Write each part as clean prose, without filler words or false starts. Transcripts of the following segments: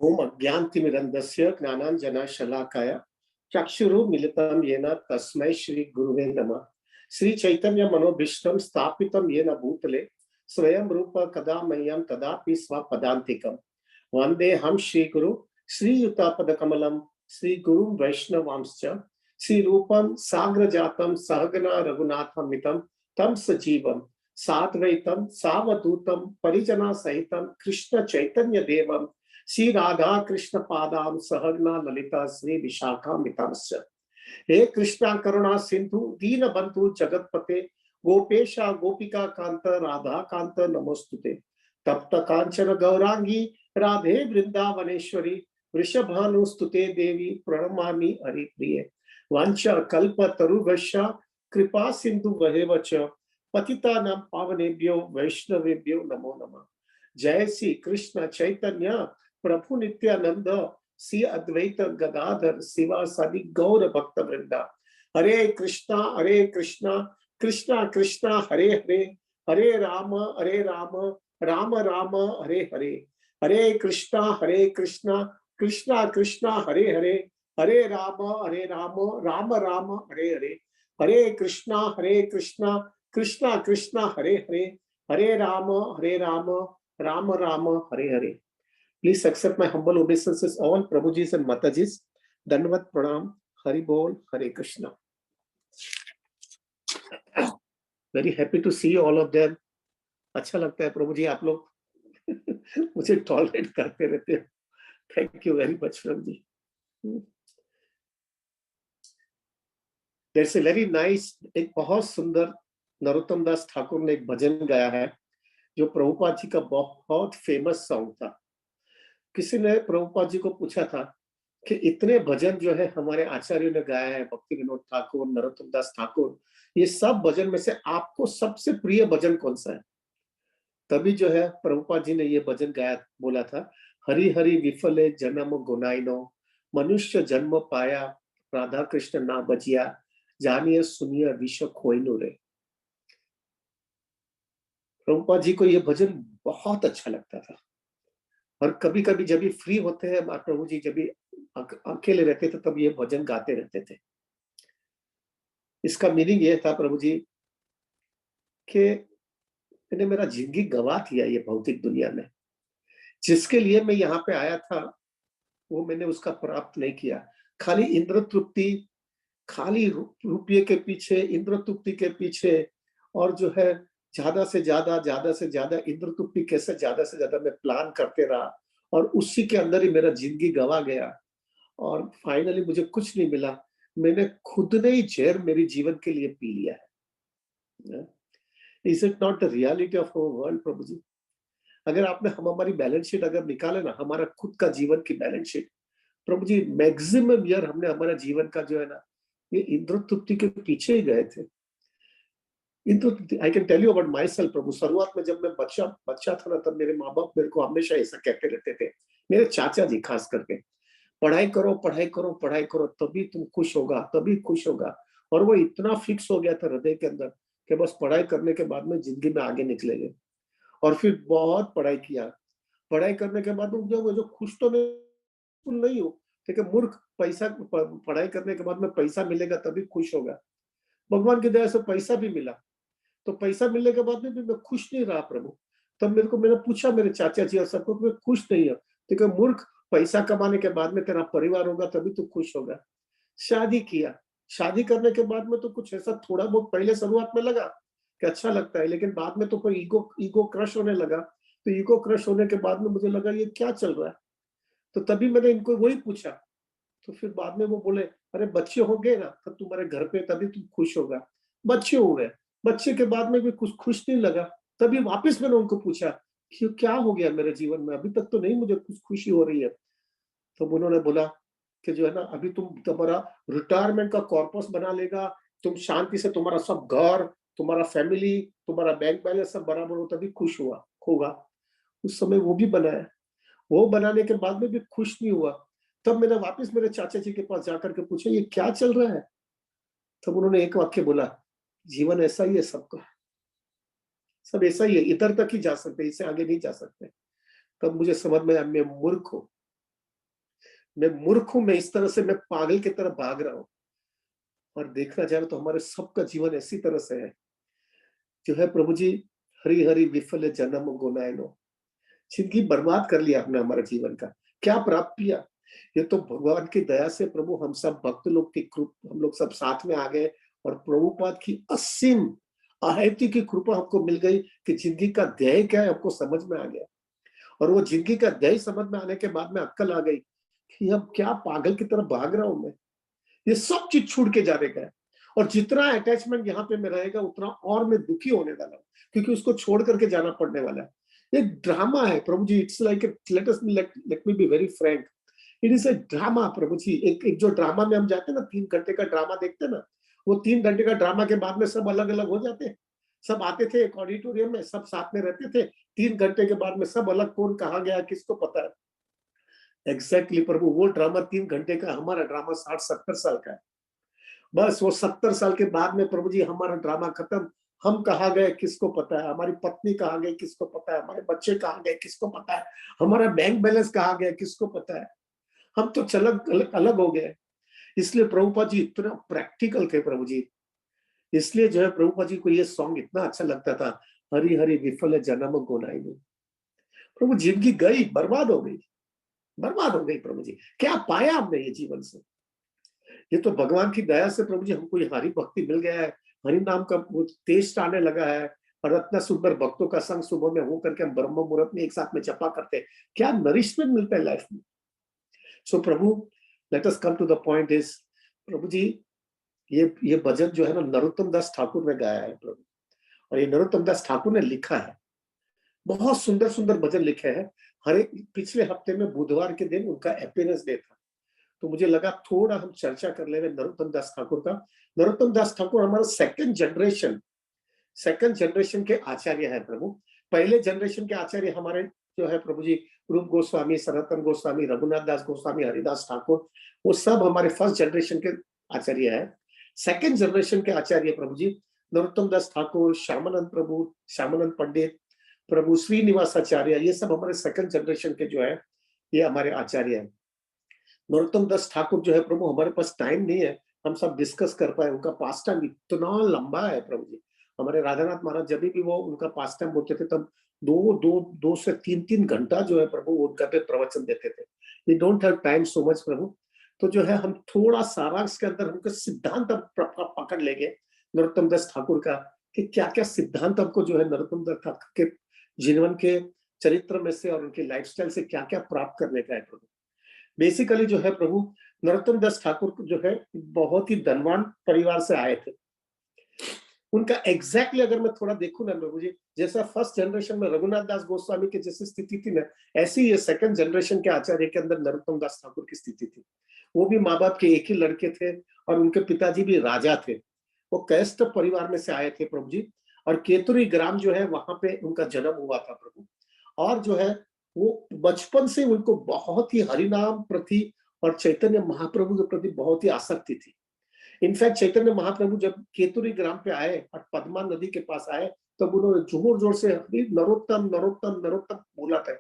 ओम अज्ञानतिमिरन्धस्य ज्ञानाञ्जनशलाकया चक्षुरुन्मीलितं येन तस्मै श्री गुरुवे नमः। श्री चैतन्य मनोभीष्टं स्थापितं येन भूतले स्वयं रूप कदा मह्यं तदापि स्वपदान्तिकं वन्देऽहं श्रीगुरु श्रीयुतापदकमलं श्रीगुरुं वैष्णवांश्च श्रीरूपं साग्रजातं सहगना रघुनाथमितं तं सजीवं साद्वैतं सावधूतं परिजना सहितं कृष्ण चैतन्य देवं श्री राधा कृष्ण पादाम सहगना ललिता श्री विशाखान्वितांश्च। हे कृष्णा करुणा सिंधु दीन बंधु जगतपते गोपेशा गोपिका कांत राधा कांत नमोस्तुते। तप्त कांचन गौरांगी राधे वृंदावनेश्वरी वृषभानुस्तुते देवी प्रणमामि हरिप्रिये। वांछा कल्प तरुभ्यश्च कृपा सिंधु वहेव च पतितानां पावनेभ्यो वैष्णवेभ्यो नमो नमः। जय श्री कृष्ण चैतन्य प्रभु नित्यानंद श्री अद्वैत गदाधर शिवासादि गौर भक्त वृंदा। हरे कृष्णा कृष्णा कृष्णा हरे हरे, हरे राम राम राम हरे हरे। हरे कृष्णा कृष्णा कृष्णा हरे हरे, हरे राम राम राम हरे हरे। हरे कृष्णा कृष्णा कृष्णा हरे हरे, हरे Ram Ram Ram Hare Hare. Please accept my humble obeisances, all Prabhujis and Matajis. Dandavat Pranam, Hari Bol, Hare Krishna. Very happy to see all of them. अच्छा लगता है प्रभु जी आप लोग मुझे टॉलरेट करते रहते हैं. Thank you very much Prabhu ji. There's a very nice, एक बहुत सुंदर नरोत्तम दास ठाकुर ने एक भजन गाया है जो प्रभुपाद जी का बहुत फेमस सॉन्ग था. किसी ने प्रभुपाद जी को पूछा था कि इतने भजन जो है हमारे आचार्यों ने गाया है, भक्ति विनोद ठाकुर, नरोत्तम दास ठाकुर, ये सब भजन में से आपको सबसे प्रिय भजन कौन सा है? तभी जो है प्रभुपाद जी ने ये भजन गाया, बोला था, हरि हरि विफले जन्म गुनाइनो, मनुष्य जन्म पाया राधा कृष्ण ना बजिया, जानिए सुनिए विश्व खोइनो रे. प्रभुपाद जी को ये भजन बहुत अच्छा लगता था और कभी कभी जब भी फ्री होते हैं प्रभु जी, जब भी अकेले रहते थे तब ये भजन गाते रहते थे. इसका मीनिंग ये था प्रभु जी कि मैंने मेरा जिंदगी गवा दिया ये भौतिक दुनिया में. जिसके लिए मैं यहाँ पे आया था वो मैंने उसका प्राप्त नहीं किया. खाली इंद्र तृप्ति, खाली रुपये के पीछे, इंद्र तृप्ति के पीछे, और जो है ज्यादा से ज्यादा इंद्र तृप्ति कैसे ज्यादा से ज्यादा मैं प्लान करते रहा और उसी के अंदर ही मेरा जिंदगी गवा गया और फाइनली मुझे कुछ नहीं मिला. मैंने खुद ने ही जहर मेरी जीवन के लिए पी लिया है. Is it not the reality of our world प्रभु जी? अगर आपने हमारी बैलेंस शीट अगर निकाले ना, हमारा खुद का जीवन की बैलेंस शीट प्रभु जी, मैक्सिमम ईयर हमने हमारा जीवन का जो है ना ये इंद्र तृप्ति के पीछे ही गए थे. Indra, I can tell you about myself प्रभु. शुरुआत में जब मैं बच्चा था ना तब मेरे माँ बाप मेरे को हमेशा ऐसा कहते रहते थे, मेरे चाचा जी खास करके, पढ़ाई करो तभी तुम खुश होगा, तभी खुश होगा. और वो इतना फिक्स हो गया था हृदय के अंदर कि बस पढ़ाई करने के बाद में जिंदगी में आगे निकलेंगे. और फिर बहुत पढ़ाई किया. पढ़ाई करने के बाद जो खुश तो नहीं हो, ठीक है, मूर्ख. पैसा, पढ़ाई करने के बाद में पैसा मिलेगा तभी खुश होगा. भगवान की दया से पैसा भी मिला, तो पैसा मिलने के बाद में भी मैं खुश नहीं रहा प्रभु. तब मैंने पूछा मेरे चाचा जी और सबको, मैं खुश नहीं हूँ. ठीक है मूर्ख, पैसा कमाने के बाद में तेरा परिवार होगा तभी तू खुश होगा. शादी किया. शादी करने के बाद में तो कुछ ऐसा थोड़ा बहुत पहले शुरुआत में लगा कि अच्छा लगता है, लेकिन बाद में तो कोई ईगो क्रश होने लगा. तो ईगो क्रश होने के बाद में मुझे लगा ये क्या चल रहा है. तो तभी मैंने इनको वही पूछा. तो फिर बाद में वो बोले, अरे बच्चे हो गए ना तब तुम्हारे घर पे, तभी तुम खुश होगा. बच्चे हो गए, बच्चे के बाद में भी कुछ खुश नहीं लगा. तभी वापस मैंने उनको पूछा कि क्या हो गया मेरे जीवन में, अभी तक तो नहीं मुझे कुछ खुशी हो रही है. तो उन्होंने बोला कि जो है ना अभी तुम्हारा रिटायरमेंट का कॉर्पस बना लेगा, तुम शांति से तुम्हारा सब घर, तुम्हारा फैमिली, तुम्हारा बैंक बैलेंस सब बराबर हो तभी खुश होगा. उस समय वो भी बनाया. वो बनाने के बाद में भी खुश नहीं हुआ. तब मैंने वापस मेरे चाचा जी के पास जाकर के पूछा ये क्या चल रहा है. तब उन्होंने एक वाक्य बोला, जीवन ऐसा ही है सबका, सब ऐसा ही है, इधर तक ही जा सकते, इससे आगे नहीं जा सकते. तब मुझे समझ में आया मैं मूर्ख हूं. मैं मूर्ख हूं, मैं इस तरह से मैं पागल की तरह भाग रहा हूं। और देखना चाहे तो हमारे सबका जीवन ऐसी तरह से है जो है प्रभु जी, हरी हरी विफल जन्म गुनाइनो, जिंदगी बर्बाद कर लिया हमने हमारे जीवन का। क्या प्राप्त किया? ये तो भगवान की दया से प्रभु हम सब भक्त लोग की कृपा, हम लोग सब साथ में आ गए और प्रभुपाद की असीम आयती की कृपा हमको मिल गई कि जिंदगी का ध्येय क्या है हमको समझ में आ गया। और वो जिंदगी का ध्येय समझ में आने के बाद में अक्कल आ गई कि अब क्या पागल की तरह भाग रहा हूं मैं, ये सब चीज छूट के जाने का है। और जितना अटैचमेंट यहाँ पे में रहेगा उतना और मैं दुखी होने वाला हूँ, क्योंकि उसको छोड़ करके जाना पड़ने वाला है। ये ड्रामा है प्रभु जी। It's like let me be very frank, it is a drama प्रभु जी। एक जो ड्रामा में हम जाते हैं ना, 3 घंटे का ड्रामा देखते हैं ना, वो 3 घंटे का ड्रामा के बाद में सब अलग अलग हो जाते हैं। सब आते थे एक ऑडिटोरियम में, सब साथ में रहते थे, 3 घंटे के बाद में सब अलग, कौन कहाँ गया किसको पता है। एग्जैक्टली प्रभु, वो ड्रामा 3 घंटे का, हमारा ड्रामा 60-70 साल का है। बस वो 70 साल के बाद में प्रभु जी हमारा ड्रामा खत्म। हम कहाँ गए किसको पता है, हमारी पत्नी कहाँ गई किसको पता है, हमारे बच्चे कहाँ गए किसको पता है, हमारा बैंक बैलेंस कहाँ गया किसको पता है। हम तो अलग अलग हो गए। इसलिए प्रभुपाद जी इतना प्रैक्टिकल थे प्रभु जी। इसलिए जो है प्रभुपाद जी को ये सॉन्ग इतना अच्छा लगता था, हरी हरी विफल जन्म गोनाई में। प्रभु जिंदगी गई, बर्बाद हो गई, बर्बाद हो गई प्रभु जी। क्या पाया हमने ये जीवन से? ये तो भगवान की दया से प्रभु जी हमको ये हरि भक्ति मिल गया है, हरि नाम का वो टेस्ट आने लगा है। और इतना सुंदर भक्तों का संग सुबह में हो करके हम ब्रह्म मुहूर्त में एक साथ में जपा करते हैं। क्या नरिशमेंट मिलता है लाइफ में। सो प्रभु, let us come to the point is, प्रभु जी ये भजन जो है ना नरोत्तम दास ठाकुर ने गाया है प्रभु। और ये नरोत्तम दास ठाकुर ने लिखा है, बहुत सुंदर सुंदर भजन लिखे हैं। हर एक पिछले हफ्ते में बुधवार के दिन उनका अपीयरेंस डे था, तो मुझे लगा थोड़ा हम चर्चा कर ले नरोत्तम दास ठाकुर का। नरोत्तम दास ठाकुर हमारा सेकंड जनरेशन के आचार्य है प्रभु। पहले जनरेशन के आचार्य हमारे जो है प्रभु जी, रूप गोस्वामी, सनातन गोस्वामी, रघुनाथ दास गोस्वामी, हरिदास ठाकुर, वो सब हमारे फर्स्ट जनरेशन के आचार्य है। सेकंड जनरेशन के आचार्य प्रभु जी नरोत्तम दास ठाकुर, श्यामानंद प्रभु, श्यामानंद पंडित प्रभु, श्रीनिवास आचार्य, ये सब हमारे सेकंड जनरेशन के जो है ये हमारे आचार्य है। नरोत्तम दास ठाकुर जो है प्रभु, हमारे पास टाइम नहीं है हम सब डिस्कस कर पाए। उनका पास टाइम इतना लंबा है प्रभु जी। हमारे राधानाथ महाराज जब भी वो उनका पास टाइम बोलते थे तब 2 से 3 घंटा जो है प्रभु वो उनका पे प्रवचन देते थे। We don't have time so much प्रभु। तो जो है हम थोड़ा सारांश के अंदर हमको सिद्धांत पकड़ लेंगे नरोत्तम दास ठाकुर का, कि क्या क्या सिद्धांत हमको जो है नरोत्तम दास ठाकुर के जीवन के चरित्र में से और उनके लाइफस्टाइल से क्या क्या प्राप्त करने का है प्रभु। बेसिकली जो है प्रभु, नरोत्तम दास ठाकुर जो है बहुत ही धनवान परिवार से आए थे। उनका एग्जैक्टली अगर मैं थोड़ा देखूं ना प्रभु जी, जैसा फर्स्ट जनरेशन में रघुनाथ दास गोस्वामी की जैसी स्थिति थी ना, ऐसी ये सेकंड जनरेशन के आचार्य के अंदर नरोत्तम दास ठाकुर की स्थिति थी। वो भी माँ बाप के एक ही लड़के थे और उनके पिताजी भी राजा थे। वो कैस्ट परिवार में से आए थे प्रभु जी। और केतुरी ग्राम जो है वहां पे उनका जन्म हुआ था प्रभु। और जो है वो बचपन से उनको बहुत ही हरिनाम प्रति और चैतन्य महाप्रभु के प्रति बहुत ही आसक्ति थी। इनफैक्ट चैतन्य महाप्रभु जब केतुरी ग्राम पे आए और पद्मा नदी के पास आए, तब उन्होंने जोर जोर से हरि नरोत्तम नरोत्तम नरोत्तम बोला था।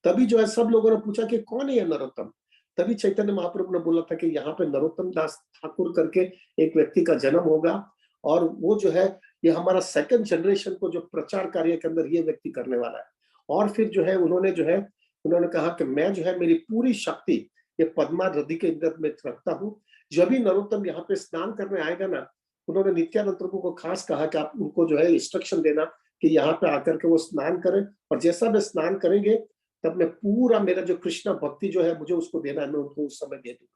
तभी जो है सब लोगों ने पूछा कि कौन है ये नरोत्तम। तभी चैतन्य महाप्रभु ने बोला था कि यहाँ पे नरोत्तम दास ठाकुर करके एक व्यक्ति का जन्म होगा, और वो जो है ये हमारा सेकंड जनरेशन को जो प्रचार कार्य के अंदर ये व्यक्ति करने वाला है। और फिर जो है उन्होंने कहा कि मैं जो है मेरी पूरी शक्ति ये पद्मा नदी के अंदर में रखता हूँ। जब भी नरोत्तम यहाँ पे स्नान करने आएगा ना, उन्होंने नित्यानंद प्रभु को खास कहा कि आप उनको जो है इंस्ट्रक्शन देना कि यहाँ पे आकर के वो स्नान करें, और जैसा वे स्नान करेंगे तब मैं पूरा मेरा जो कृष्ण भक्ति जो है मुझे उसको देना है, मैं उनको उस समय दे दूंगा।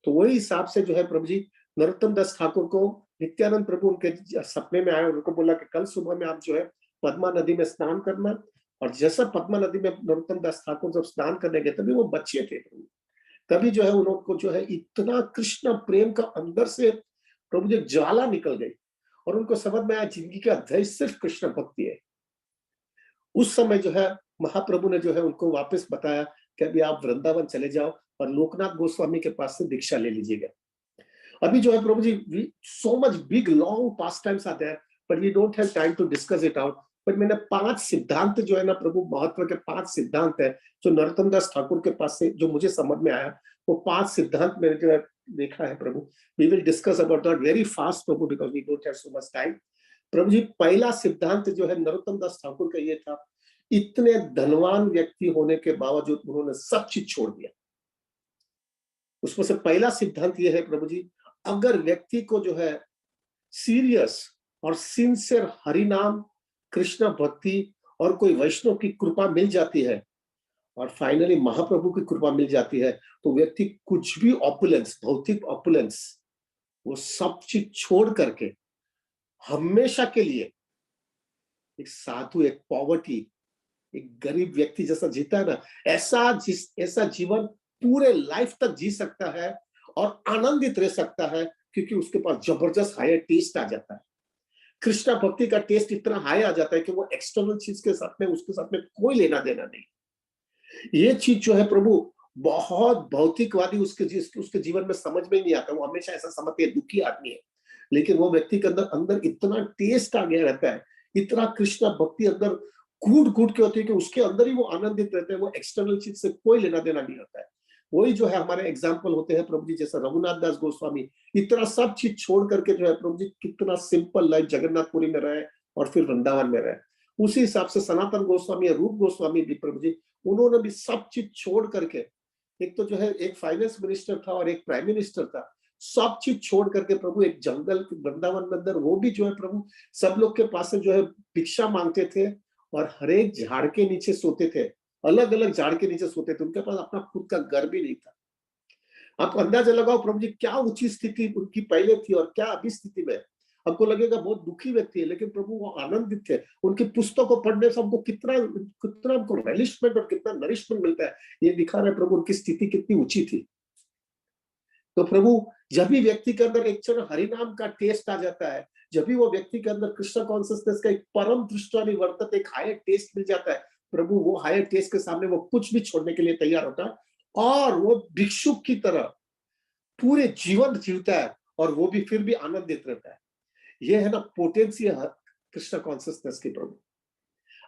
तो वही हिसाब से जो है प्रभु जी नरोत्तम दास ठाकुर को नित्यानंद प्रभु उनके सपने में आए, उनको बोला कि कल सुबह में आप जो है पद्मा नदी में स्नान करना। और जैसा पद्मा नदी में नरोत्तम दास ठाकुर जब स्नान करने गए, तभी वो बच्चे थे प्रभु। तभी जो है उनको जो है इतना कृष्ण प्रेम का अंदर से प्रभु जी ज्वाला निकल गई, और उनको समझ में आया जिंदगी का ध्येय सिर्फ कृष्ण भक्ति है। उस समय जो है महाप्रभु ने जो है उनको वापस बताया कि अभी आप वृंदावन चले जाओ और लोकनाथ गोस्वामी के पास से दीक्षा ले लीजिएगा। अभी जो है प्रभु जी, so much big long past times are there, but we don't have time to discuss it out. पर मैंने 5 सिद्धांत जो है ना प्रभु, महत्व के 5 सिद्धांत है जो नरोत्तम दास ठाकुर के पास से जो मुझे समझ में आया, वो 5 सिद्धांत मैंने जो है देखा है प्रभु। We will discuss about that very fast प्रभु, because we don't have so much time. प्रभु जी, पहला सिद्धांत जो है नरोत्तम दास ठाकुर का ये था, इतने धनवान व्यक्ति होने के बावजूद उन्होंने सब चीज छोड़ दिया। उसमें से पहला सिद्धांत ये है प्रभु जी, अगर व्यक्ति को जो है सीरियस और सिंसियर हरि नाम, कृष्ण भक्ति और कोई वैष्णव की कृपा मिल जाती है और फाइनली महाप्रभु की कृपा मिल जाती है, तो व्यक्ति कुछ भी ऑपुलेंस, भौतिक ऑपुलेंस, वो सब चीज छोड़ करके हमेशा के लिए एक साधु, एक पॉवर्टी, एक गरीब व्यक्ति जैसा जीता है ना, ऐसा जीवन पूरे लाइफ तक जी सकता है और आनंदित रह सकता है, क्योंकि उसके पास जबरदस्त हायर टेस्ट आ जाता है। कृष्णा भक्ति का टेस्ट इतना हाई आ जाता है कि वो एक्सटर्नल चीज के साथ में, उसके साथ में कोई लेना देना नहीं। ये चीज जो है प्रभु, बहुत भौतिकवादी उसके जीवन में समझ में नहीं आता। वो हमेशा ऐसा समझते है दुखी आदमी है, लेकिन वो व्यक्ति के अंदर अंदर इतना टेस्ट आ गया रहता है, इतना कृष्णा भक्ति अंदर कूट कूट के होती है कि उसके अंदर ही वो आनंदित रहते हैं। वो एक्सटर्नल चीज से कोई लेना देना नहीं होता है। वही जो है हमारे एग्जाम्पल होते हैं प्रभु जी, जैसा रघुनाथ दास गोस्वामी इतना सब चीज छोड़ करके जो है प्रभु जी कितना सिंपल लाइफ जगन्नाथपुरी में रहे और फिर वृंदावन में रहे। उसी हिसाब से सनातन गोस्वामी या रूप गोस्वामी भी प्रभु जी, उन्होंने भी सब चीज छोड़ करके, एक तो जो है एक फाइनेंस मिनिस्टर था और एक प्राइम मिनिस्टर था, सब चीज छोड़ करके प्रभु एक जंगल वृंदावन में अंदर, वो भी जो है प्रभु सब लोग के पास से जो है भिक्षा मांगते थे और हर एक झाड़ के नीचे सोते थे, अलग अलग झाड़ के नीचे सोते थे। उनके पास अपना खुद का घर भी नहीं था। आप अंदाजा लगाओ प्रभु जी क्या ऊंची स्थिति उनकी पहले थी और क्या अभी स्थिति में। हमको लगेगा बहुत दुखी व्यक्ति है, लेकिन प्रभु वो आनंदित थे। उनकी पुस्तकों पढ़ने से हमको कितना कितना हमको रिलिशमेंट और कितना नरिशमेंट मिलता है, ये दिखा रहा है प्रभु उनकी स्थिति कितनी ऊंची थी। तो प्रभु, जब भी व्यक्ति के अंदर एक क्षण हरिनाम का टेस्ट आ जाता है, जब भी वो व्यक्ति के अंदर कृष्ण कॉन्शियसनेस का एक परम दृष्टि निवर्तक एक हायर टेस्ट मिल जाता है, प्रभु वो हायर टेस्ट के सामने वो कुछ भी छोड़ने के लिए तैयार होता है और वो भिक्षुक की तरह पूरे जीवन जीवता है और वो भी फिर भी आनंदित रहता है। ये है ना पोटेंसी कृष्ण कॉन्शियसनेस की प्रभु।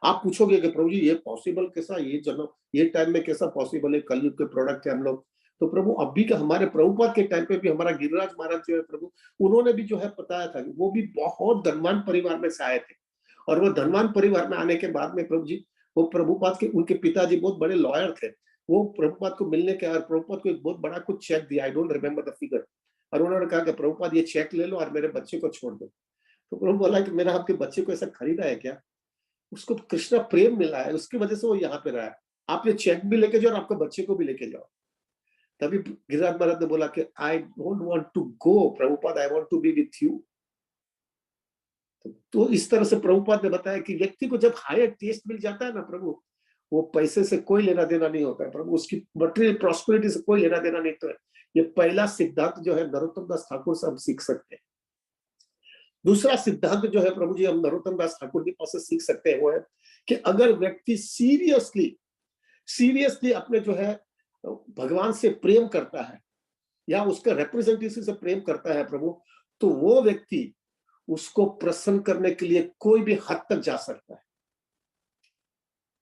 आप पूछोगे कि प्रभु जी ये पॉसिबल कैसा, ये जन्म ये टाइम में कैसा पॉसिबल है, कलयुग के प्रोडक्ट है हम लोग। तो प्रभु अभी का हमारे प्रभुपाद के टाइम पे भी हमारा गिरिराज महाराज जो है प्रभु, उन्होंने भी जो है बताया था कि वो भी बहुत धनवान परिवार में से आए थे और वो धनवान परिवार में आने के बाद में प्रभु जी, वो प्रभुपाद के उनके पिताजी बहुत बड़े लॉयर थे। वो प्रभुपाद को मिलने के और प्रभुपाद को एक बहुत बड़ा कुछ चेक दिया, I don't remember the figure, और उन्होंने कहा कि प्रभुपाद ये चेक ले लो और मेरे बच्चे को छोड़ दो। तो प्रभु बोला कि मेरा आपके बच्चे को ऐसा खरीदा है क्या, उसको कृष्णा प्रेम मिला है, उसकी वजह से वो यहाँ पे रहा है। आप ये चेक भी लेके जाओ और आपके बच्चे को भी लेके जाओ। तभी गिरिराज महाराज ने बोला कि I don't want to go Prabhupada, I want to be with you. तो इस तरह से प्रभुपाद ने बताया कि व्यक्ति को जब हायर टेस्ट मिल जाता है ना प्रभु, वो पैसे से कोई लेना देना नहीं होता है प्रभु, उसकी मटेरियल प्रॉस्पेरिटी से कोई लेना देना नहीं। तो है ये पहला सिद्धांत जो है नरोत्तम दास ठाकुर से हम सीख सकते हैं। दूसरा सिद्धांत जो है प्रभु जी हम नरोत्तम दास ठाकुर के पास से सीख सकते हैं, वो है कि अगर व्यक्ति सीरियसली अपने जो है भगवान से प्रेम करता है या उसका रिप्रेजेंटेटिव से प्रेम करता है प्रभु, तो वो व्यक्ति उसको प्रसन्न करने के लिए कोई भी हद तक जा सकता है,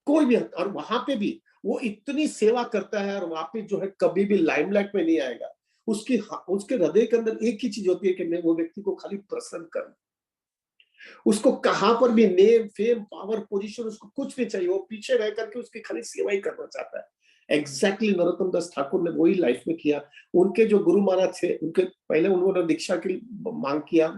कोई भी हद। और वहां पे भी वो इतनी सेवा करता है और वहां पे जो है कभी भी लाइमलाइट में नहीं आएगा। उसके हृदय के अंदर एक ही चीज होती है कि मैं वो व्यक्ति को खाली प्रसन्न करूं। उसको कहां पर भी नेम फेम पावर पोजीशन उसको कुछ नहीं चाहिए, वो पीछे रह करके उसकी खाली सेवा ही करना चाहता है। एग्जैक्टली नरोत्तम दास ठाकुर ने वही लाइफ में किया। उनके जो गुरु महाराज थे, उनके पहले उन्होंने दीक्षा की मांग किया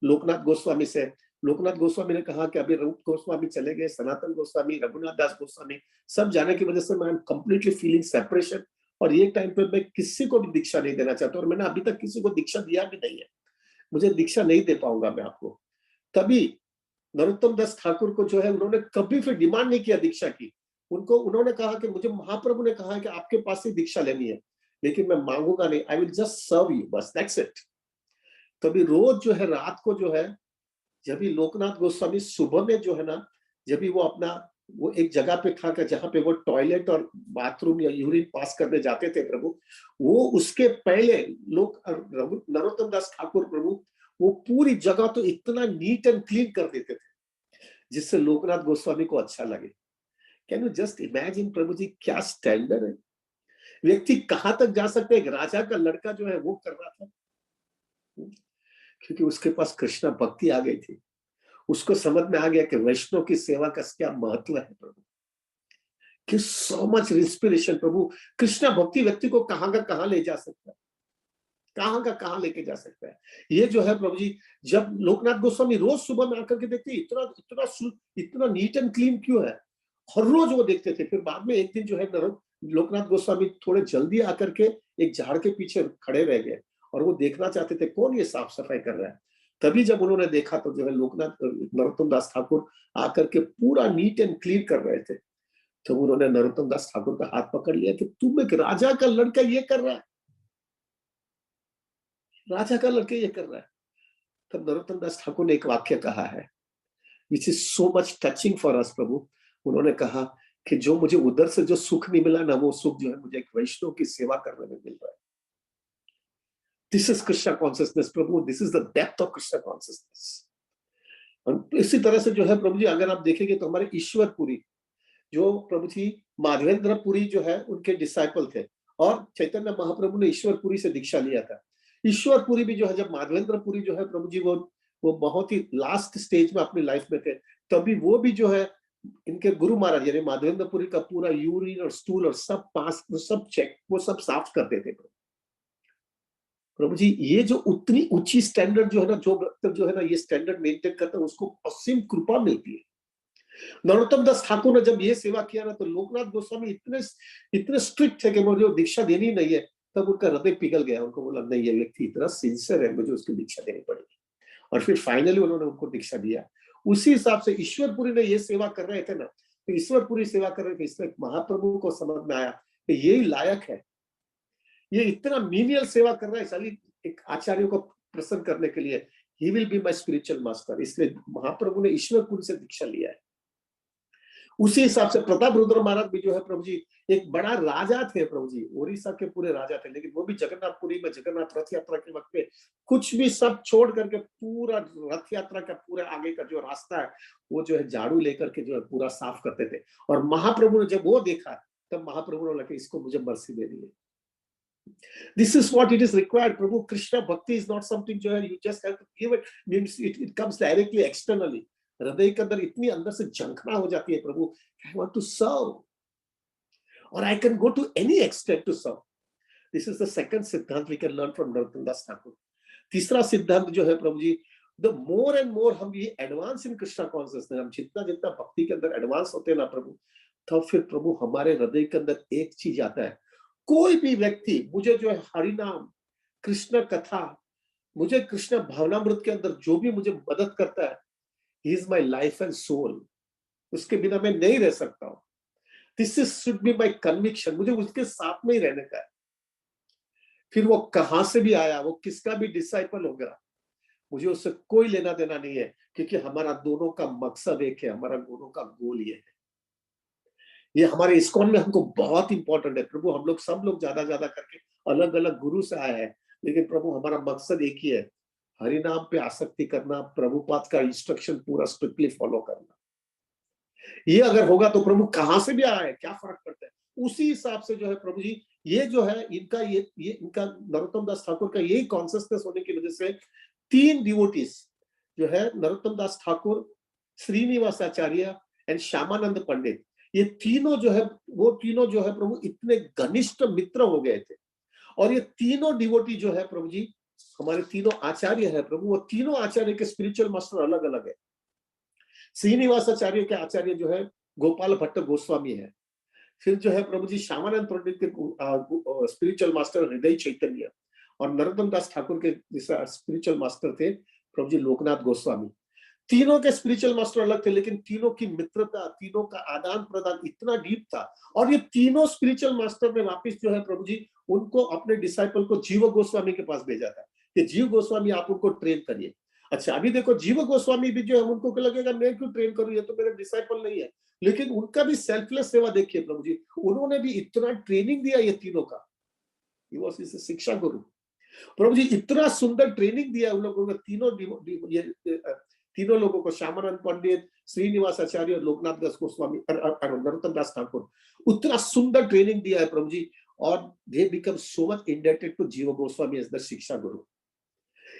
लोकनाथ गोस्वामी से। लोकनाथ गोस्वामी ने कहा कि अभी रूप गोस्वामी चले गए, सनातन गोस्वामी, रघुनाथ दास गोस्वामी सब जाने की वजह से मैं कंप्लीटली फीलिंग सेपरेशन, और ये टाइम पे मैं किसी को भी दीक्षा नहीं देना चाहता और मैंने अभी तक किसी को दीक्षा दिया भी नहीं है, मुझे दीक्षा नहीं दे पाऊंगा मैं आपको। तभी नरोत्तम दास ठाकुर को जो है उन्होंने कभी फिर डिमांड नहीं किया दीक्षा की। उनको उन्होंने कहा कि मुझे महाप्रभु ने कहा है कि आपके पास से दीक्षा लेनी है, लेकिन मैं मांगूंगा नहीं, I will just serve you, बस दैट्स इट। तभी रोज जो है रात को जो है, जब भी लोकनाथ गोस्वामी सुबह में जो है ना, जब भी वो अपना वो एक जगह पे था कि जहां पे वो टॉयलेट और बाथरूम या यूरिन पास करने जाते थे प्रभु, वो उसके पहले लोग नरोत्तम दास ठाकुर प्रभु वो पूरी जगह तो इतना नीट एंड क्लीन कर देते थे जिससे लोकनाथ गोस्वामी को अच्छा लगे। कैन यू जस्ट इमेजिन प्रभु जी, क्या स्टैंडर्ड है। व्यक्ति कहां तक जा सकते हैं। एक राजा का लड़का जो है वो कर रहा था, क्योंकि उसके पास कृष्णा भक्ति आ गई थी। उसको समझ में आ गया कि वैष्णव की सेवा का क्या महत्व है प्रभु, कि सो मच इंस्पिरेशन। प्रभु कृष्णा भक्ति व्यक्ति को कहां का कहां ले जा सकता है, कहां का कहां लेके जा सकता है। ये जो है प्रभु जी, जब लोकनाथ गोस्वामी रोज सुबह में आकर के देखते, इतना इतना इतना नीट एंड क्लीन क्यों है, हर रोज वो देखते थे। फिर बाद में एक दिन जो है लोकनाथ गोस्वामी थोड़े जल्दी आकर के एक झाड़ के पीछे खड़े रह गए और वो देखना चाहते थे कौन ये साफ सफाई कर रहा है। तभी जब उन्होंने देखा तो जो है लोकनाथ नरोत्तम दास ठाकुर आकर के पूरा नीट एंड क्लीन कर रहे थे। तो उन्होंने नरोत्तम दास ठाकुर का हाथ पकड़ लिया कि तुम एक राजा का लड़का ये कर रहा है, राजा का लड़के ये कर रहा है। तब नरोत्तम दास ठाकुर ने एक वाक्य कहा है which is so much touching for us प्रभु। उन्होंने कहा कि जो मुझे उधर से जो सुख नहीं मिला ना, वो सुख जो है मुझे एक वैष्णव की सेवा करने में मिल रहा है। This is Krishna consciousness Prabhu, this is the depth of Krishna consciousness. इसी तरह से जो है प्रभु जी, अगर आप देखेंगे तो हमारे ईश्वरपुरी जो प्रभु जी माधवेंद्रपुरी जो है उनके डिसाइपल थे, और चैतन्य महाप्रभु ने ईश्वरपुरी से दीक्षा लिया था। ईश्वरपुरी भी जो है, जब माधवेंद्रपुरी जो है प्रभु जी वो बहुत ही लास्ट स्टेज में अपनी लाइफ में थे, तभी वो भी जो है इनके गुरु महाराज यानी माधवेंद्रपुरी का पूरा यूरिन और स्टूल और सब पास, सब चेक, वो सब साफ करते थे प्रभु जी। ये जो उतनी ऊंची स्टैंडर्ड जो है ना, जो है ना ये स्टैंडर्ड मेंटेन करता है, उसको असीम कृपा मिलती है। नरोत्तम दास ठाकुर ने जब ये सेवा किया ना, तो लोकनाथ गोस्वामी इतने इतने स्ट्रिक्ट थे कि मुझे दीक्षा देनी नहीं है। तब उनका हृदय पिघल गया, उनको बोला नहीं, ये व्यक्ति इतना सिंसियर है, मुझे उसकी दीक्षा देनी पड़ेगी। और फिर फाइनली उन्होंने उनको दीक्षा दिया। उसी हिसाब से ईश्वरपुरी ने ये सेवा कर रहे थे ना, तो ईश्वरपुरी सेवा कर रहे थे, इसलिए महाप्रभु को समझ में आया कि यही लायक है, ये इतना मीनियल सेवा कर रहा है, साली एक आचार्य को प्रसन्न करने के लिए, he will be my spiritual master. इसलिए महाप्रभु ने ईश्वरपुरी से दीक्षा लिया है। उसी हिसाब से प्रताप रुद्र महाराज भी जो है प्रभु जी एक बड़ा राजा थे प्रभु जी, उड़ीसा के पूरे राजा थे, लेकिन वो भी जगन्नाथपुरी में जगन्नाथ रथ यात्रा के वक्त पे कुछ भी सब छोड़ करके पूरा रथ यात्रा का पूरा आगे का जो रास्ता है वो जो है झाड़ू लेकर के जो है पूरा साफ करते थे। और महाप्रभु ने जब वो देखा, तब महाप्रभु ने लगा इसको मुझे मर्सी देनी है। This is what it is required प्रभु। कृष्ण भक्ति is not something जो है you just have to give it, means it comes directly externally। हृदय के अंदर इतनी अंदर से झंखना हो जाती है प्रभु, I want to serve or I can go to any extent to serve। This is the second सिद्धांत we can learn from Narottam Das Thakur. तीसरा सिद्धांत जो है प्रभु जी, the more and more हम ये एडवांस इन कृष्णा कॉन्शियसनेस, हम जितना जितना भक्ति के अंदर एडवांस होते हैं ना प्रभु, तब फिर प्रभु हमारे हृदय के अंदर एक चीज आता है। कोई भी व्यक्ति मुझे जो है हरिनाम, कृष्ण कथा, मुझे कृष्ण भावनामृत के अंदर जो भी मुझे मदद करता है, he is my life and soul, उसके बिना मैं नहीं रह सकता हूं। This is should be my conviction, मुझे उसके साथ में ही रहने का है। फिर वो कहां से भी आया, वो किसका भी डिसाइपल हो गया, मुझे उससे कोई लेना देना नहीं है, क्योंकि हमारा दोनों का मकसद एक है, हमारा दोनों का गोल ये है। ये हमारे इस्कॉन में हमको बहुत इंपॉर्टेंट है प्रभु। हम लोग सब लोग ज्यादा ज्यादा करके अलग अलग गुरु से आए हैं, लेकिन प्रभु हमारा मकसद एक ही है, हरिनाम पे आसक्ति करना, प्रभुपाद का इंस्ट्रक्शन पूरा स्ट्रिक्टली फॉलो करना। ये अगर होगा तो प्रभु कहां से भी आए क्या फर्क पड़ता है। उसी हिसाब से जो है प्रभु जी, ये जो है इनका ये इनका नरोत्तम दास ठाकुर का यही कॉन्सियसनेस होने की वजह से तीन डिवोटीज जो है, नरोत्तम दास ठाकुर, श्रीनिवास आचार्य एंड श्यामानंद पंडित, ये तीनों जो है, वो तीनों जो है प्रभु इतने घनिष्ठ मित्र हो गए थे। और ये तीनों डिवोटी जो है प्रभु जी, हमारे तीनों आचार्य है प्रभु, वो तीनों आचार्य के स्पिरिचुअल मास्टर अलग अलग है। श्रीनिवास आचार्य के आचार्य जो है गोपाल भट्ट गोस्वामी है। फिर जो है प्रभु जी श्यामानंद पंडित के स्पिरिचुअल मास्टर हृदय चैतन्य, और नरोत्तम दास ठाकुर के स्पिरिचुअल मास्टर थे प्रभु जी लोकनाथ गोस्वामी। तीनों के स्पिरिचुअल मास्टर अलग थे, लेकिन तीनों की मित्रता, तीनों का आदान प्रदान इतना डीप था। और ये तीनों स्पिरिचुअल मास्टर ने वापस जो है प्रभु जी उनको, अपने डिसाइपल को जीव गोस्वामी के पास भेजा था कि जीव गोस्वामी आप उनको ट्रेन करिए। अच्छा अभी देखो, जीव गोस्वामी भी जो है उनको लगेगा मैं क्यों ट्रेन करूं, ये तो मेरे डिसाइपल नहीं है, लेकिन उनका भी सेल्फलेस सेवा देखिए प्रभु जी, उन्होंने भी इतना ट्रेनिंग दिया ये तीनों का। He was his शिक्षा गुरु प्रभु जी, इतना सुंदर ट्रेनिंग दिया उन लोगों ने, तीनों लोगों को, श्यामानंद पंडित, श्रीनिवास आचार्य और लोकनाथ दास गोस्वामी और नरोत्तम दास ठाकुर, उतना सुंदर ट्रेनिंग दिया है प्रभु जी, और they become so much indebted to Jiva Goswami as the शिक्षा गुरु।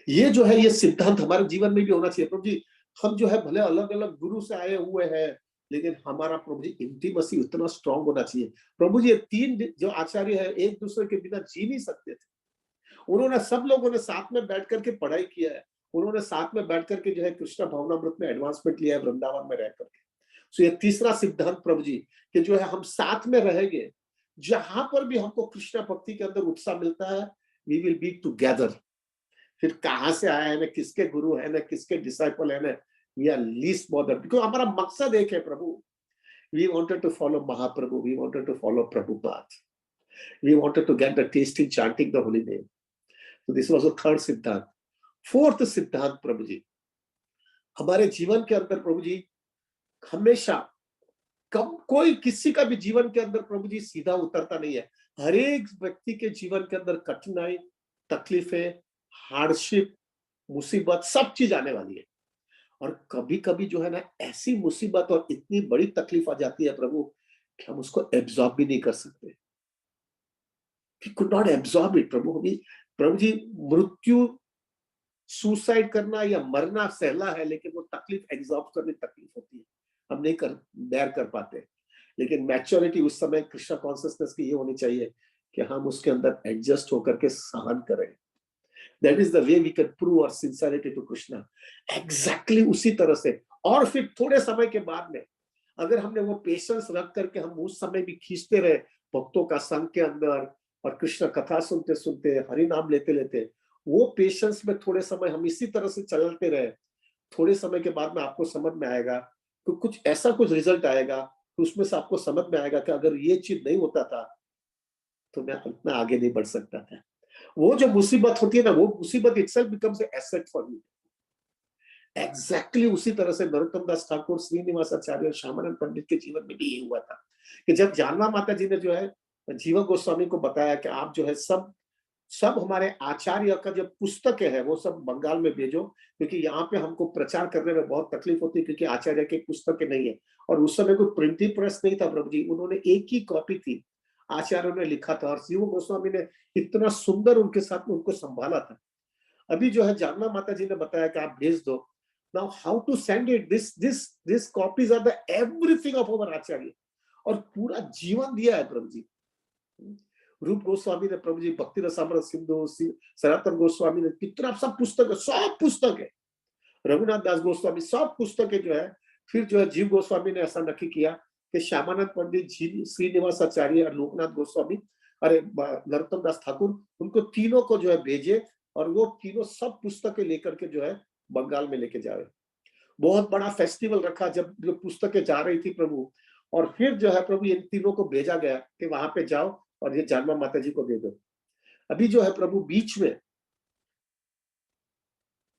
ये जो है, ये सिद्धांत हमारे जीवन में भी होना चाहिए प्रभु जी। हम जो है भले अलग अलग गुरु से आए हुए हैं, लेकिन हमारा प्रभु जी इंटीमेसी उतना स्ट्रांग होना चाहिए। प्रभु जी ये तीन जो आचार्य है एक दूसरे के बिना जी नहीं सकते थे। उन्होंने, सब लोगों ने साथ में बैठ करके पढ़ाई किया है, उन्होंने साथ में बैठ करके जो है कृष्ण भावनामृत में एडवांसमेंट लिया है वृंदावन में रह करके। सो ये तीसरा सिद्धांत प्रभु जी कि जो है हम साथ में रहेंगे, जहां पर भी हमको कृष्ण भक्ति के अंदर उत्साह मिलता है, वी विल बी टुगेदर। फिर कहां से आया है, ना किसके गुरु है, ना किसके डिसाइपल है, ना, we are least bother, because हमारा मकसद एक है प्रभु। We wanted to follow Mahaprabhu, we wanted to follow Prabhupada, we wanted to get the taste in chanting the holy name. So this was the third सिद्धांत। फोर्थ सिद्धांत प्रभु जी, हमारे जीवन के अंदर प्रभु जी हमेशा, कब कोई किसी का भी जीवन के अंदर प्रभु जी सीधा उतरता नहीं है। हर एक व्यक्ति के जीवन के अंदर कठिनाई, तकलीफें, हार्डशिप, मुसीबत, सब चीज आने वाली है। और कभी कभी जो है ना, ऐसी मुसीबत और इतनी बड़ी तकलीफ आ जाती है प्रभु कि हम उसको एब्जॉर्ब भी नहीं कर सकते। We could not absorb it प्रभु। प्रभु जी, मृत्यु, सुसाइड करना या मरना सहला है, लेकिन वो तकलीफ एब्जॉर्ब करनी तकलीफ होती है, हम नहीं कर बेयर कर पाते। लेकिन मैच्योरिटी उस समय कृष्ण कॉन्शियसनेस की ये होनी चाहिए कि हम उसके अंदर एडजस्ट होकर के सहन करें। That is the way we can prove our sincerity to Krishna. Exactly उसी तरह से। और फिर थोड़े समय के बाद में अगर हमने वो पेशेंस रख करके हम उस समय भी खींचते रहे भक्तों का संघ के अंदर, और कृष्ण कथा सुनते सुनते, हरि नाम लेते लेते, वो पेशेंस में थोड़े समय हम इसी तरह से चलते रहे, थोड़े समय के बाद में आपको समझ में आएगा कि कुछ ऐसा कुछ रिजल्ट आएगा कि उसमें से आपको समझ में आएगा कि अगर ये चीज नहीं होता था तो मैं इतना आगे नहीं बढ़ सकता था। वो जो मुसीबत होती है ना, वो मुसीबत itself becomes a asset for you. Exactly उसी तरह से नरोत्तम दास ठाकुर, श्रीनिवास आचार्य, श्यामानंद पंडित के जीवन में भी यही हुआ था कि जब जानवा माता जी ने जो है जीवा गोस्वामी को बताया कि आप जो है सब सब हमारे आचार्य का जो पुस्तकें है वो सब बंगाल में भेजो, क्योंकि यहाँ पे हमको प्रचार करने में बहुत तकलीफ होती है, क्योंकि आचार्य की पुस्तकें नहीं है। और उस समय कोई प्रिंटिंग प्रेस नहीं था प्रभु जी, उन्होंने एक ही कॉपी थी, आचार्यों ने लिखा था, और जीवा गोस्वामी ने इतना सुंदर उनके साथ में उनको संभाला था। अभी जो है जानना माता जी ने बताया कि आप भेज दो। Now how to send it, this copies are the everything of our acharya, और पूरा जीवन दिया है प्रभु जी। रूप गोस्वामी ने प्रभु जी भक्ति रसामृत सिंधु, सनातन गोस्वामी ने कितना, सब पुस्तक है, रघुनाथ दास गोस्वामी, सब पुस्तकें जो है। फिर जो है जीव गोस्वामी ने ऐसा नक्की किया कि श्यामानंद पंडित जी, श्रीनिवास आचार्य और लोकनाथ गोस्वामी, अरे नरोत्तम दास ठाकुर, उनको तीनों को जो है भेजे, और वो तीनों सब पुस्तकें लेकर के जो है बंगाल में लेके जाए। बहुत बड़ा फेस्टिवल रखा जब जो पुस्तकें जा रही थी प्रभु, और फिर जो है प्रभु इन तीनों को भेजा गया कि वहां पे जाओ और ये जानवा माता जी को दे दो। अभी जो है प्रभु बीच में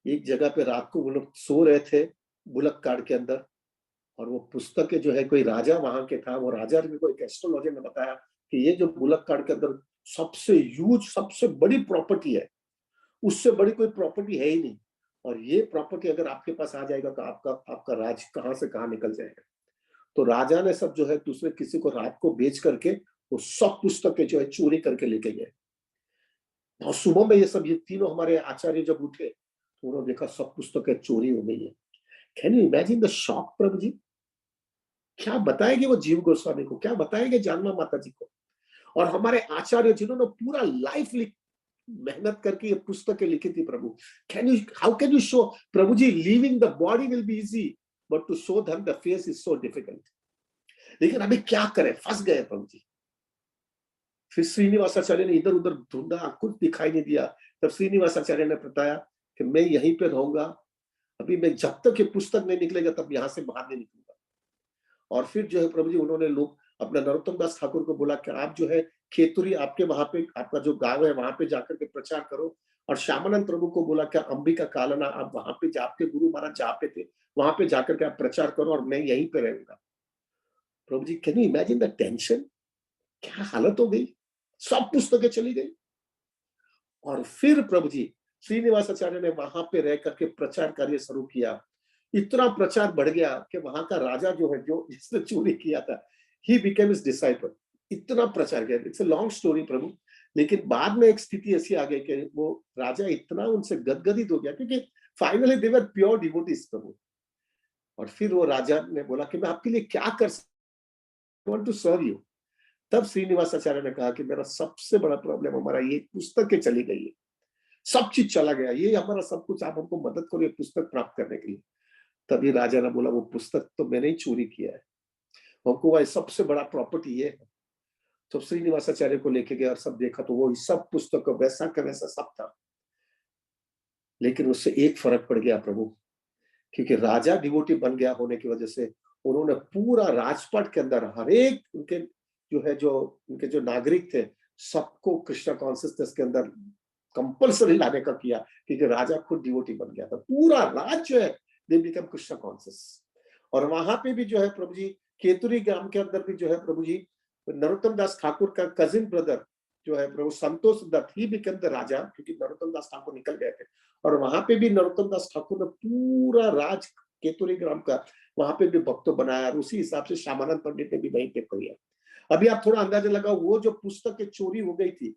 एक जगह पे रात को वो लोग सो रहे थे बुलक कार्ड के अंदर, और वो पुस्तकें जो है, कोई राजा वहां के था, वो राजा को एक एस्ट्रोलॉजर ने बताया कि ये जो बुलक कार्ड के अंदर सबसे ह्यूज, सबसे बड़ी प्रॉपर्टी है, उससे बड़ी कोई प्रॉपर्टी है ही नहीं, और ये प्रॉपर्टी अगर आपके पास आ जाएगा तो आपका आपका राज कहां से कहां निकल जाएगा। तो राजा ने सब जो है दूसरे किसी को रात को बेच करके वो सब पुस्तकें जो है चोरी करके लेके गए। और सुबह में ये तीनों हमारे आचार्य जब उठे तो उन्होंने देखा सब पुस्तकें चोरी हो गई है। Can you imagine the shock प्रभु जी। क्या बताएंगे वो जीव गोस्वामी को, क्या बताएंगे जानवा माता जी को, और हमारे आचार्य जिन्होंने पूरा लाइफ मेहनत करके ये पुस्तकें लिखी थी प्रभु। हाउ कैन यू शो प्रभु जी, leaving the body will be easy, but to show them the face is so difficult. लेकिन अभी क्या करें, फंस गए प्रभु जी। फिर श्रीनिवासाचार्य ने इधर उधर ढूंढा, कुछ दिखाई नहीं दिया। तब श्रीनिवासाचार्य ने बताया कि मैं यहीं पे रहूंगा, अभी मैं जब तक ये पुस्तक नहीं निकलेगा तब यहाँ से बाहर नहीं निकलूंगा। और फिर जो है प्रभु जी उन्होंने लोग अपना नरोत्तम दास ठाकुर को बोला कि आप जो है खेतुरी, आपके वहां पे आपका जो गांव है वहां पे जाकर के प्रचार करो। और श्यामानंद प्रभु को बोला कि अंबिका कालना, आप वहां पे आपके गुरु महाराज जहाँ पे थे वहां पे जाकर के आप प्रचार करो, और मैं यहीं पे रहूंगा। प्रभु जी, can you imagine the tension, क्या हालत हो गई, सब पुस्तकें चली गई। और फिर प्रभु जी श्रीनिवास आचार्य ने वहां पे रह करके प्रचार कार्य शुरू किया इतना प्रचार बढ़ गया कि वहां का राजा जो है, जो जिसने चोरी किया था, ही बिकेम हिज डिसाइपल। इतना प्रचार किया, इट्स अ लॉन्ग स्टोरी प्रभु। लेकिन बाद में एक स्थिति ऐसी आ गई कि वो राजा इतना उनसे गदगदित हो गया, क्योंकि finally they were pure devotees प्रभु। और फिर वो राजा ने बोला कि मैं आपके लिए क्या कर वांट टू सर्व यू। तब श्रीनिवास आचार्य ने कहा कि मेरा सबसे बड़ा प्रॉब्लम, हमारा ये पुस्तकें चली गई है, सब चीज चला गया, ये हमारा सब कुछ, आप हमको मदद करो ये पुस्तक प्राप्त करने के लिए। तभी राजा ने बोला, वो पुस्तक तो मैंने ही चोरी किया है, हमको वह सबसे बड़ा प्रॉपर्टी ये है। तो श्रीनिवास आचार्य को लेके गया और सब देखा तो वो सब पुस्तक वैसा का वैसा सब था। लेकिन उससे एक फर्क पड़ गया प्रभु, क्योंकि राजा डिवोटी बन गया होने की वजह से उन्होंने पूरा राजपाट के अंदर हर एक उनके जो है, जो उनके जो नागरिक थे, सबको कृष्णा कॉन्सियसनेस के अंदर कंपल्सरी लाने का किया, क्योंकि राजा खुद डिवोटी बन गया था। पूरा राज जो है दे बिकम कृष्णा कॉन्सियस। और वहां पे भी जो है प्रभु जी, केतुरी ग्राम के अंदर भी जो है प्रभु जी, नरोत्तम दास ठाकुर का कजिन ब्रदर जो है प्रभु संतोष दत्त, ही बिकम द राजा, क्योंकि नरोत्तम दास ठाकुर निकल गए थे। और वहां पे भी नरोत्तम दास ठाकुर ने पूरा राज केतुरी ग्राम का वहां पे भी भक्तों बनाया, और उसी हिसाब से श्यामानंद पंडित ने भी वहीं पे किया। अभी आप थोड़ा अंदाजा लगाओ, वो जो पुस्तकें चोरी हो गई थी,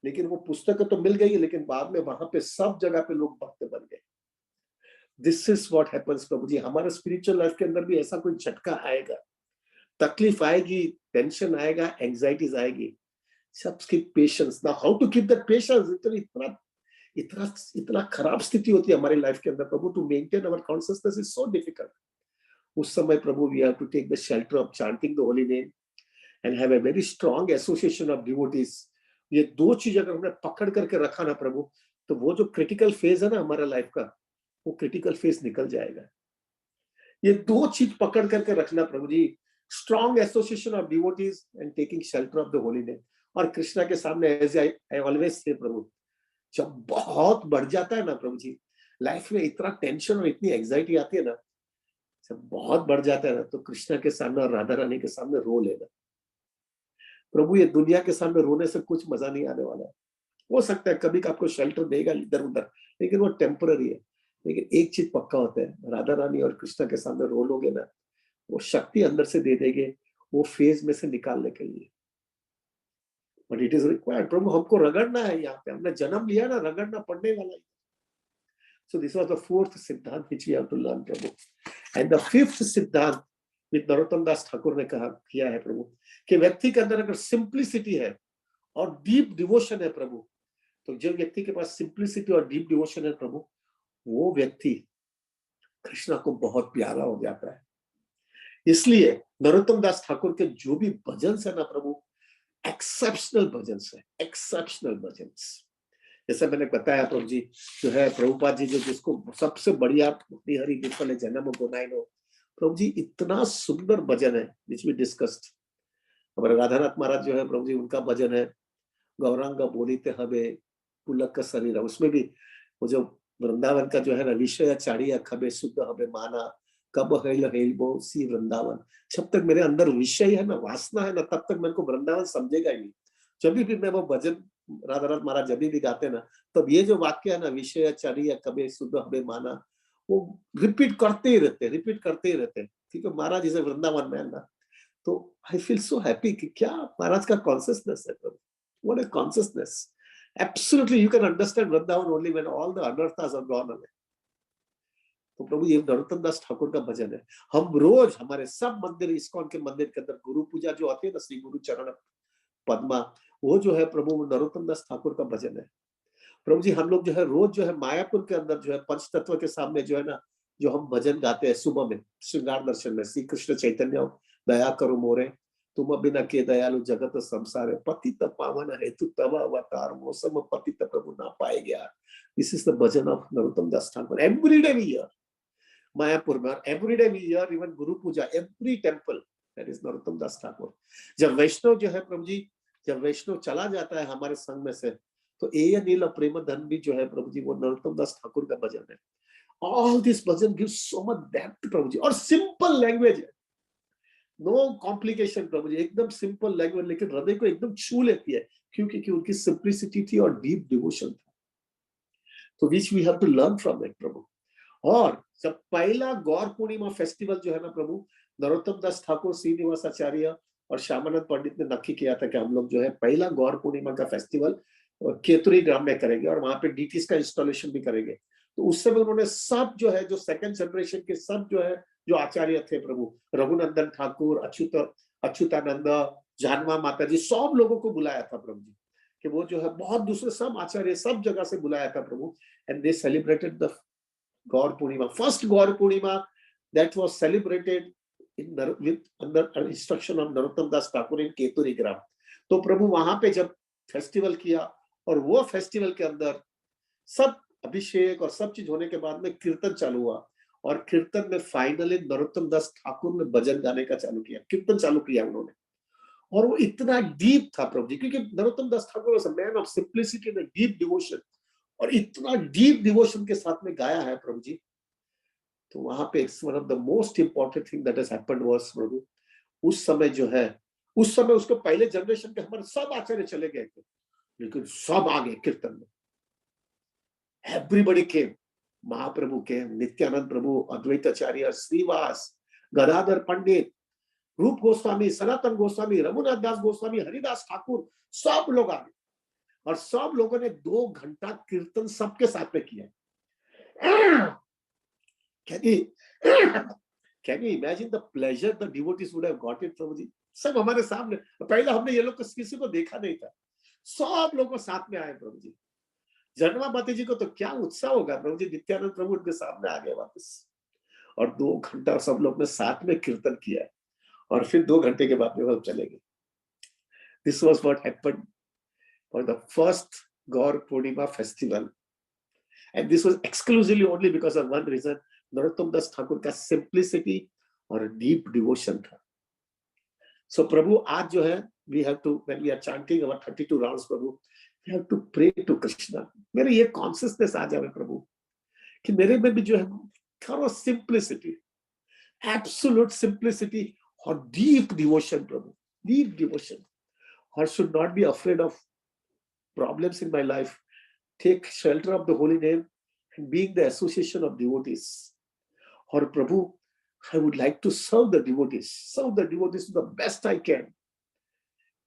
लेकिन वो पुस्तकें तो मिल गई, लेकिन बाद में वहां पे सब जगह पे लोग भक्त बन गए। दिस इज व्हाट हैपेंस प्रभु जी। हमारे स्पिरिचुअल लाइफ के अंदर भी ऐसा कोई झटका आएगा, तकलीफ आएगी, टेंशन आएगा, एंजाइटीज आएगी, सबकी पेशेंस ना, how to keep that patience. इतना इतना इतना खराब स्थिति होती है हमारी लाइफ के अंदर प्रभु, to maintain our consciousness is so difficult. उस समय प्रभु we have to take the shelter of chanting the holy name and have a very strong association of devotees. ये दो चीज अगर हमने पकड़ करके रखा ना प्रभु, तो वो जो क्रिटिकल फेज है ना हमारा लाइफ का, वो क्रिटिकल फेज निकल जाएगा। ये दो चीज पकड़ करके रखना प्रभु जी, strong association of devotees and taking shelter of the holy name. और कृष्णा के सामने एज आई ऑलवेज से प्रभु, जब बहुत बढ़ जाता है ना प्रभु जी, लाइफ में इतना टेंशन और इतनी एंजाइटी आती है ना, जब बहुत बढ़ जाता है ना, तो कृष्णा के सामने और राधा रानी के सामने रो लेना प्रभु। ये दुनिया के सामने रोने से कुछ मजा नहीं आने वाला है। हो सकता है कभी आपको शेल्टर देगा इधर उधर, लेकिन वो टेम्पररी है। लेकिन एक चीज पक्का होता है, राधा रानी और कृष्णा के सामने रो लोगे ना, वो शक्ति अंदर से दे देंगे वो फेज में से निकालने के लिए। बट इट इज रिक्वायर्ड प्रभु, हमको रगड़ना है, यहाँ पे हमने जन्म लिया ना, रगड़ना पड़ने वाला है। So this was the fourth सिद्धांत which we have to learn Prabhu. And the fifth सिद्धांत with नरोत्तम दास ठाकुर ने कहा किया है प्रभु, कि व्यक्ति के अंदर अगर सिंप्लिसिटी है और डीप डिवोशन है प्रभु, तो जो व्यक्ति के पास सिंप्लिसिटी और डीप डिवोशन है प्रभु, वो व्यक्ति कृष्णा को बहुत प्यारा हो जाता है। इसलिए नरोत्तम दास ठाकुर के जो भी भजन है ना प्रभु, एक्सेप्शनल भजन है, एक्सेप्शनल भजन। जैसे मैंने बताया प्रभु जी, जो है प्रभुपाद जी जो जिसको सबसे बढ़िया हरि विफल जन्म गुनाइनो, प्रभु जी इतना सुंदर भजन है विच वी डिस्कस्ड। हमारे राधानाथ महाराज जो है प्रभु जी, उनका भजन है गौरांगा बोलिते हबे पुलक का शरीर, उसमें भी वो जो वृंदावन का जो है ना, विषय चाड़िया खबे शुद्ध हबे माना, कब हेल हेलबो सी वृंदावन। जब तक मेरे अंदर विषय है ना, वासना है ना, तब तक मेरे को वृंदावन समझेगा ही नहीं। जब भी मैं वो भजन राधानाथ महाराज जब भी गाते ना, तब ये जो वाक्य है ना, विषय चाड़िया कबे शुद्ध हबे माना, वो रिपीट करते ही रहते, रिपीट करते ही रहते, क्योंकि महाराज इसे वृंदावन में है ना। तो आई फील सो हैप्पी कि क्या महाराज का कॉन्सियसनेस है प्रभु, what a consciousness. Absolutely, you can understand Vrindavan only when all the anarthas are gone away. तो प्रभु ये नरोत्तम दास ठाकुर का भजन है। हम रोज हमारे सब मंदिर, इस्कॉन के मंदिर के अंदर गुरु पूजा जो आती है ना, श्री गुरु चरण पद्मा, वो जो है प्रभु नरोत्तम दास ठाकुर का भजन है। प्रभु जी हम लोग जो है रोज जो है मायापुर के अंदर जो है पंच तत्व के सामने जो है ना, जो हम भजन गाते हैं सुबह में श्रृंगार दर्शन में, श्री कृष्ण चैतन्य दया करो मोरे, तुम बिना के दयालु जगत संसार, पतित पावन हेतु तब अवतार, मौसम पतित प्रभु ना पाए गया। This is the bhajan of Narottam Das Thakur. Every day we hear Mayapur में, every day we hear even guru puja, every temple, that is Narottam Das Thakur. जब वैष्णव जो है प्रभु जी, जब वैष्णव चला जाता है हमारे संघ में से, तो ए नील प्रेम धन भी जो है प्रभु जी, वो नरोत्तम दास ठाकुर का भजन है। All this bhajan gives so much depth प्रभु जी, और सिंपल लैंग्वेज है, नो कॉम्प्लिकेशन प्रभु जी, एकदम सिंपल लैंग्वेज, लेकिन हृदय को एकदम छू लेती है, क्योंकि उनकी सिंप्लिसिटी थी और डीप डिवोशन था। तो which we have to learn from it प्रभु। और जब पहला गौर पूर्णिमा फेस्टिवल जो है ना प्रभु, नरोत्तम दास ठाकुर, श्रीनिवास आचार्य और श्यामानंद पंडित ने नक्की किया था कि हम लोग जो है पहला गौर पूर्णिमा का फेस्टिवल केतुरी ग्राम में करेंगे और वहां पे डीटीज का इंस्टॉलेशन भी करेंगे। तो उस समय उन्होंने सब जो है, जो सेकंड जनरेशन के सब जो है, जो आचार्य थे प्रभु, रघुनंदन ठाकुर, अच्युतानंद, जानवा माता जी, सब लोगों को बुलाया था प्रभु जी, कि वो जो है बहुत दूसरे सब आचार्य सब जगह से बुलाया था प्रभु। And they celebrated the Gaur Purnima, first Gaur Purnima that was celebrated in with under instruction of Narottam Das Thakur in Kheturi Gram. तो प्रभु वहां पे जब फेस्टिवल किया, और वो फेस्टिवल के अंदर सब अभिषेक और सब चीज होने के बाद में कीर्तन चालू हुआ, और कीर्तन में फाइनली नरोत्तम दास ठाकुर ने भजन गाने का चालू किया, कीर्तन चालू किया उन्होंने। और वो इतना डीप था प्रभु जी, क्योंकि Narottam Das Thakur was a man of simplicity and deep devotion, और इतना डीप डिवोशन के साथ में गाया है प्रभु जी। तो वहां पे one of the most important thing that has happened was प्रभु, उस समय जो है, उस समय उसके पहले जनरेशन के हमारे सब आचार्य चले गए थे, लेकिन सब आ गए कीर्तन में। एवरीबॉडी केम, महाप्रभु के, नित्यानंद प्रभु, अद्वैताचार्य, श्रीवास, गदाधर पंडित, रूप गोस्वामी, सनातन गोस्वामी, रघुनाथ दास गोस्वामी, हरिदास ठाकुर, सब लोग आ गए, और सब लोगों ने 2 घंटा कीर्तन सबके साथ में किया। Can you imagine the pleasure the devotees would have got it प्रभु जी? सब हमारे सामने, पहले हमने ये लोग किसी को देखा नहीं था, सब लोगों साथ में आए प्रभु जी। जन्मा माता जी को तो क्या उत्साह होगा प्रभु जी, नित्यानंद प्रभु उनके सामने आ गए वापस, और 2 घंटा सब लोग ने साथ में कीर्तन किया, और फिर 2 घंटे के बाद में हम चले गए। This was what happened for the first Gaur Purnima festival, and this was exclusively only because of one reason, Narottam Das Thakur का सिंप्लिसिटी और डीप डिवोशन था। सो प्रभु आज जो है, we have to, when we are chanting our 32 rounds Prabhu, we have to pray to Krishna. मेरे ये consciousness आ जाए प्रभु कि मेरे में भी जो है थोड़ा सिंप्लिसिटी, एब्सोल्यूट सिंप्लिसिटी और deep devotion Prabhu, deep devotion. I should not be afraid of problems in my life. Take shelter of the holy name and being the association of devotees. और प्रभु, I would like to serve the devotees to the best I can,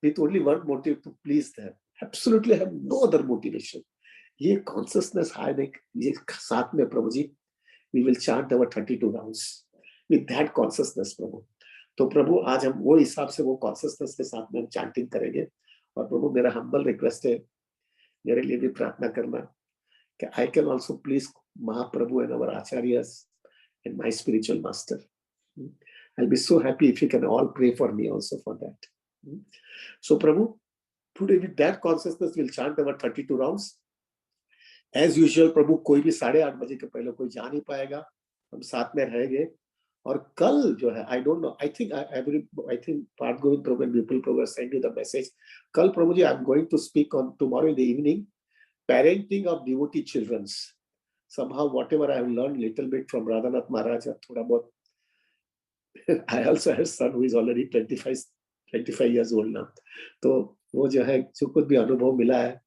with only one motive, to please them. Absolutely have no other motivation. ये consciousness आने ये साथ में प्रभु जी, we will chant our 32 rounds with that consciousness प्रभु। तो प्रभु आज हम वो हिसाब से वो कॉन्सियसनेस के साथ में हम चैंटिंग करेंगे। और प्रभु मेरा हम्बल रिक्वेस्ट है, मेरे लिए भी प्रार्थना करना कि I can also please Mahaprabhu and our acharyas and my spiritual master. I'll be so happy if you can all pray for me also for that. So Prabhu, today with that consciousness we'll chant our 32 rounds. As usual प्रभु, कोई भी 8:30 बजे के पहले कोई जा नहीं पाएगा, हम साथ में रहेंगे। और कल जो है, I don't know, I think Parth Govind प्रभु एंड विपुल प्रभु सेंड यू द मैसेज। कल प्रभु जी, I am going to speak on tomorrow in the evening, parenting of devotee childrens. somehow whatever I have learned little bit from Radhanath Maharaj, थोड़ा बहुत I also have a son who is already 25 years old now. तो वो जो है, जो कुछ भी अनुभव मिला है,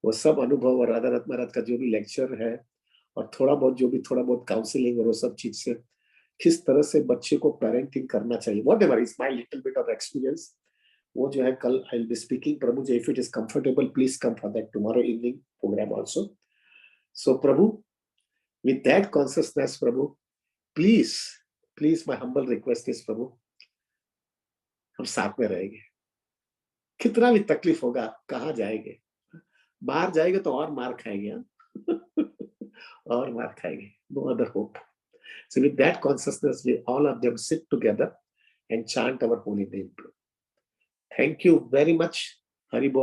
वो सब अनुभव और राधानाथ महाराज का जो भी लेक्चर है, और थोड़ा बहुत काउंसलिंग और वो सब चीज से किस तरह से बच्चे को पेरेंटिंग करना चाहिए, whatever is my little bit of experience, वो जो है कल I will be speaking। Prabhu ji, if it is comfortable, please come for that tomorrow evening program also. So Prabhu, with that consciousness Prabhu, please my humble request is प्रभु, हम साथ में रहेंगे, कितना भी तकलीफ होगा, कहाँ जाएंगे, बाहर जाएंगे तो और मार खाएंगे, और मार खाएंगे, no other hope. So with that consciousness, we all of them sit together and chant our holy name. Thank you very much. Hari Bol.